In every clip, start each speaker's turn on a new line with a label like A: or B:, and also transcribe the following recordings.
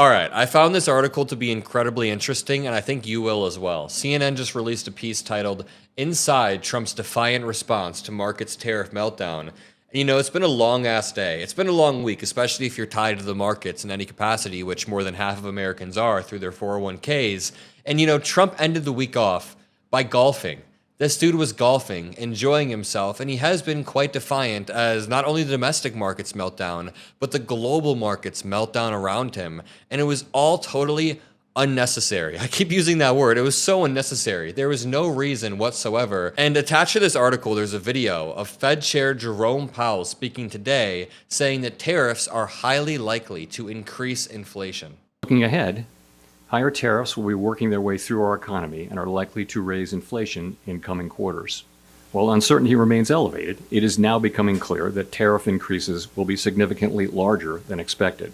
A: All right, I found this article to be incredibly interesting, and I think you will as well. CNN just released a piece titled Inside Trump's Defiant Response to Markets Tariff Meltdown. And it's been a long ass day. It's been a long week, especially if you're tied to the markets in any capacity, which more than half of Americans are through their 401ks. And Trump ended the week off by golfing. This dude was golfing, enjoying himself, and he has been quite defiant as not only the domestic markets melt down, but the global markets melt down around him. And it was all totally unnecessary. I keep using that word. It was so unnecessary. There was no reason whatsoever. And attached to this article, there's a video of Fed Chair Jerome Powell speaking today saying that tariffs are highly likely to increase inflation.
B: Looking ahead, higher tariffs will be working their way through our economy and are likely to raise inflation in coming quarters. While uncertainty remains elevated, it is now becoming clear that tariff increases will be significantly larger than expected.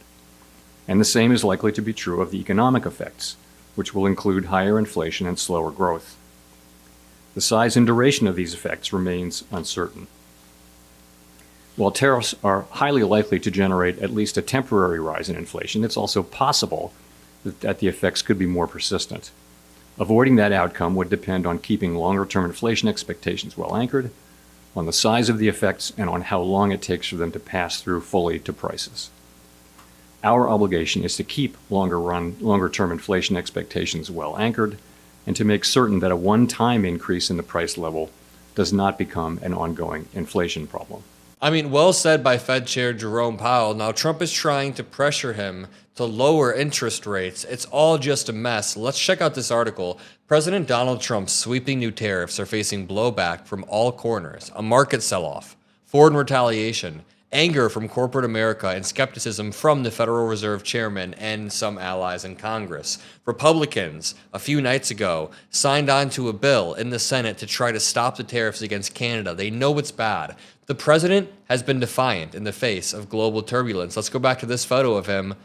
B: And the same is likely to be true of the economic effects, which will include higher inflation and slower growth. The size and duration of these effects remains uncertain. While tariffs are highly likely to generate at least a temporary rise in inflation, it's also possible that the effects could be more persistent. Avoiding that outcome would depend on keeping longer-term inflation expectations well anchored, on the size of the effects, and on how long it takes for them to pass through fully to prices. Our obligation is to keep longer-term inflation expectations well anchored and to make certain that a one-time increase in the price level does not become an ongoing inflation problem.
A: Well said by Fed Chair Jerome Powell. Now, Trump is trying to pressure him to lower interest rates. It's all just a mess. Let's check out this article. President Donald Trump's sweeping new tariffs are facing blowback from all corners, a market sell-off, foreign retaliation, anger from corporate America, and skepticism from the Federal Reserve Chairman and some allies in Congress. Republicans, a few nights ago, signed on to a bill in the Senate to try to stop the tariffs against Canada. They know it's bad. The president has been defiant in the face of global turbulence. Let's go back to this photo of him.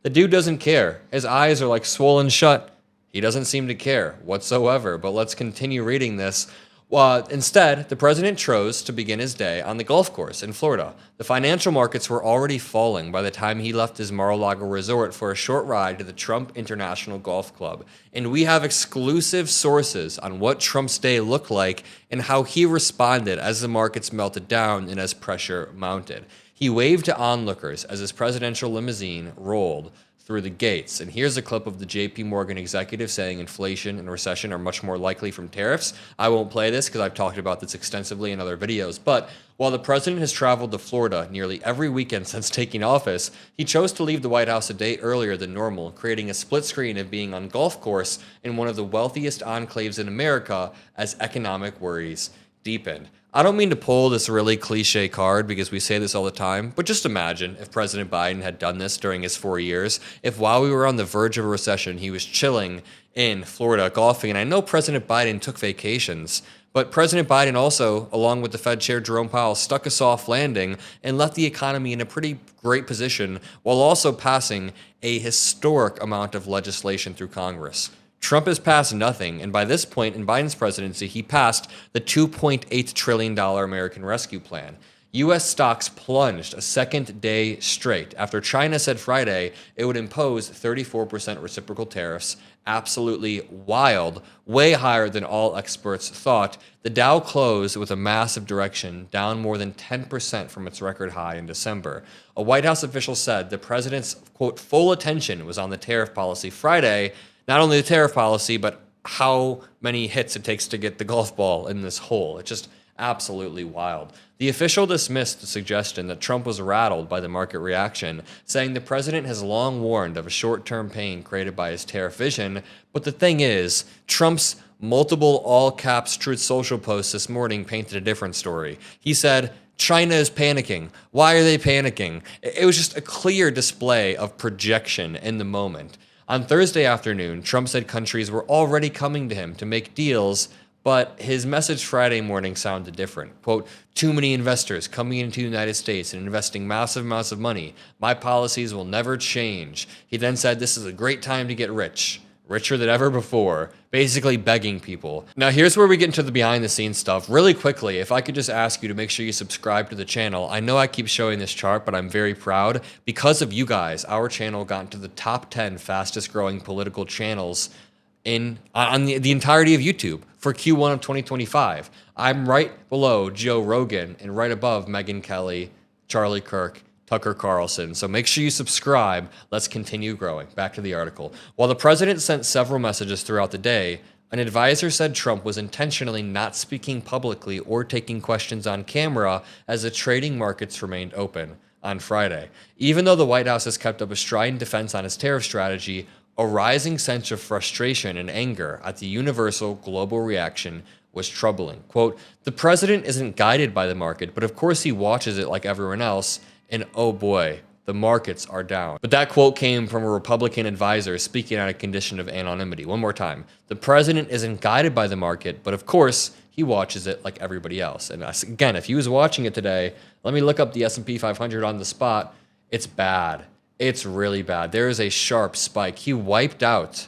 A: The dude doesn't care. His eyes are like swollen shut. He doesn't seem to care whatsoever. But let's continue reading this. Instead, the president chose to begin his day on the golf course in Florida. The financial markets were already falling by the time he left his Mar-a-Lago resort for a short ride to the Trump International Golf Club. And we have exclusive sources on what Trump's day looked like and how he responded as the markets melted down and as pressure mounted. He waved to onlookers as his presidential limousine rolled through the gates. And here's a clip of the JP Morgan executive saying inflation and recession are much more likely from tariffs. I won't play this because I've talked about this extensively in other videos. But while the president has traveled to Florida nearly every weekend since taking office, he chose to leave the White House a day earlier than normal, creating a split screen of being on golf course in one of the wealthiest enclaves in America as economic worries deepened. I don't mean to pull this really cliche card because we say this all the time, but just imagine if President Biden had done this during his 4 years, if while we were on the verge of a recession, he was chilling in Florida golfing. And I know President Biden took vacations, but President Biden also, along with the Fed Chair Jerome Powell, stuck a soft landing and left the economy in a pretty great position while also passing a historic amount of legislation through Congress. Trump has passed nothing, and by this point in Biden's presidency, he passed the $2.8 trillion American Rescue Plan. U.S. stocks plunged a second day straight after China said Friday it would impose 34% reciprocal tariffs. Absolutely wild, way higher than all experts thought. The Dow closed with a massive direction, down more than 10% from its record high in December. A White House official said the president's, quote, full attention was on the tariff policy Friday. Not only the tariff policy, but how many hits it takes to get the golf ball in this hole. It's just absolutely wild. The official dismissed the suggestion that Trump was rattled by the market reaction, saying the president has long warned of a short-term pain created by his tariff vision. But the thing is, Trump's multiple all-caps Truth Social posts this morning painted a different story. He said, China is panicking. Why are they panicking? It was just a clear display of projection in the moment. On Thursday afternoon, Trump said countries were already coming to him to make deals, but his message Friday morning sounded different. Quote, too many investors coming into the United States and investing massive amounts of money. My policies will never change. He then said this is a great time to get rich. richer than ever before, basically begging people. Now here's where we get into the behind the scenes stuff. Really quickly, if I could just ask you to make sure you subscribe to the channel. I know I keep showing this chart, but I'm very proud. Because of you guys, our channel got into the top 10 fastest growing political channels on the entirety of YouTube for Q1 of 2025. I'm right below Joe Rogan and right above Megyn Kelly, Charlie Kirk, Tucker Carlson. So make sure you subscribe. Let's continue growing. Back to the article. While the president sent several messages throughout the day, an advisor said Trump was intentionally not speaking publicly or taking questions on camera as the trading markets remained open on Friday. Even though the White House has kept up a strident defense on its tariff strategy, a rising sense of frustration and anger at the universal global reaction was troubling. Quote, "The president isn't guided by the market, but of course he watches it like everyone else, and oh boy, the markets are down." But that quote came from a Republican advisor speaking on a condition of anonymity. One more time. "The president isn't guided by the market, but of course he watches it like everybody else." And again, if he was watching it today, let me look up the S&P 500 on the spot. It's bad. It's really bad. There is a sharp spike. He wiped out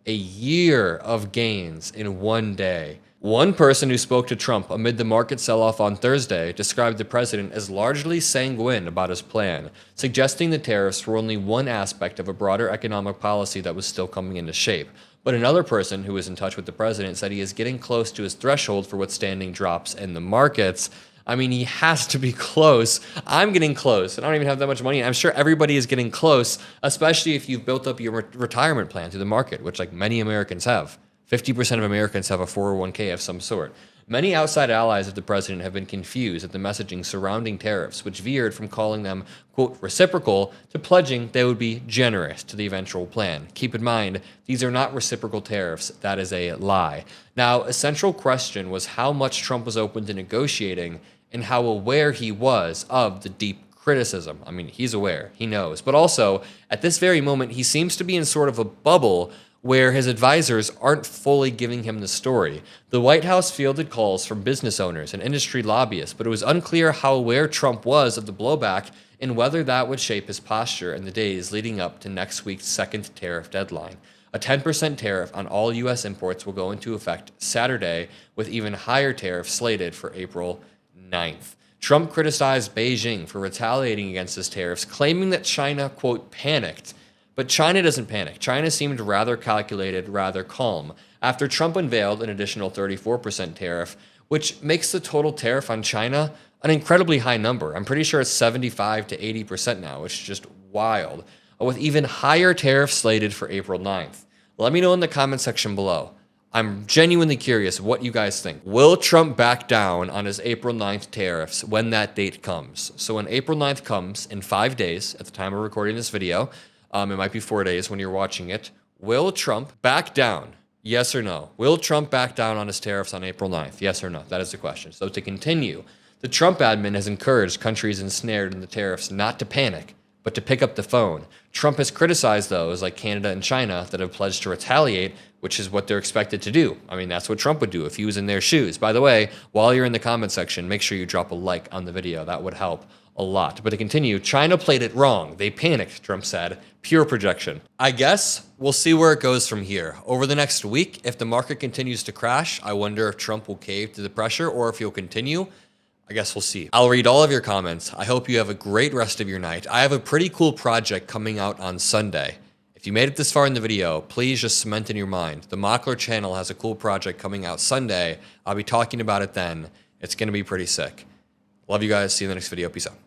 A: a year of gains in one day. One person who spoke to Trump amid the market sell-off on Thursday described the president as largely sanguine about his plan, suggesting the tariffs were only one aspect of a broader economic policy that was still coming into shape. But another person who was in touch with the president said he is getting close to his threshold for withstanding drops in the markets. I mean, he has to be close. I'm getting close. I don't even have that much money. I'm sure everybody is getting close, especially if you've built up your retirement plan through the market, which like many Americans have. 50% of Americans have a 401k of some sort. Many outside allies of the president have been confused at the messaging surrounding tariffs, which veered from calling them, quote, reciprocal to pledging they would be generous to the eventual plan. Keep in mind, these are not reciprocal tariffs. That is a lie. Now, a central question was how much Trump was open to negotiating and how aware he was of the deep criticism. I mean, he's aware, he knows. But also, at this very moment, he seems to be in sort of a bubble where his advisors aren't fully giving him the story. The White House fielded calls from business owners and industry lobbyists, but it was unclear how aware Trump was of the blowback and whether that would shape his posture in the days leading up to next week's second tariff deadline. A 10% tariff on all U.S. imports will go into effect Saturday, with even higher tariffs slated for April 9th. Trump criticized Beijing for retaliating against his tariffs, claiming that China, quote, panicked. But China doesn't panic. China seemed rather calculated, rather calm, after Trump unveiled an additional 34% tariff, which makes the total tariff on China an incredibly high number. I'm pretty sure it's 75 to 80% now, which is just wild, with even higher tariffs slated for April 9th. Let me know in the comment section below. I'm genuinely curious what you guys think. Will Trump back down on his April 9th tariffs when that date comes? So when April 9th comes, in 5 days, at the time of recording this video, it might be 4 days when you're watching it. Will Trump back down? Yes or no? Will Trump back down on his tariffs on April 9th? Yes or no? That is the question. So to continue, the Trump admin has encouraged countries ensnared in the tariffs not to panic, but to pick up the phone. Trump has criticized those like Canada and China that have pledged to retaliate, which is what they're expected to do. I mean, that's what Trump would do if he was in their shoes. By the way, while you're in the comment section, make sure you drop a like on the video. That would help a lot. But to continue, China played it wrong. They panicked, Trump said. Pure projection. I guess we'll see where it goes from here. Over the next week, if the market continues to crash, I wonder if Trump will cave to the pressure or if he'll continue. I guess we'll see. I'll read all of your comments. I hope you have a great rest of your night. I have a pretty cool project coming out on Sunday. If you made it this far in the video, please just cement in your mind. The Mockler channel has a cool project coming out Sunday. I'll be talking about it then. It's going to be pretty sick. Love you guys. See you in the next video. Peace out.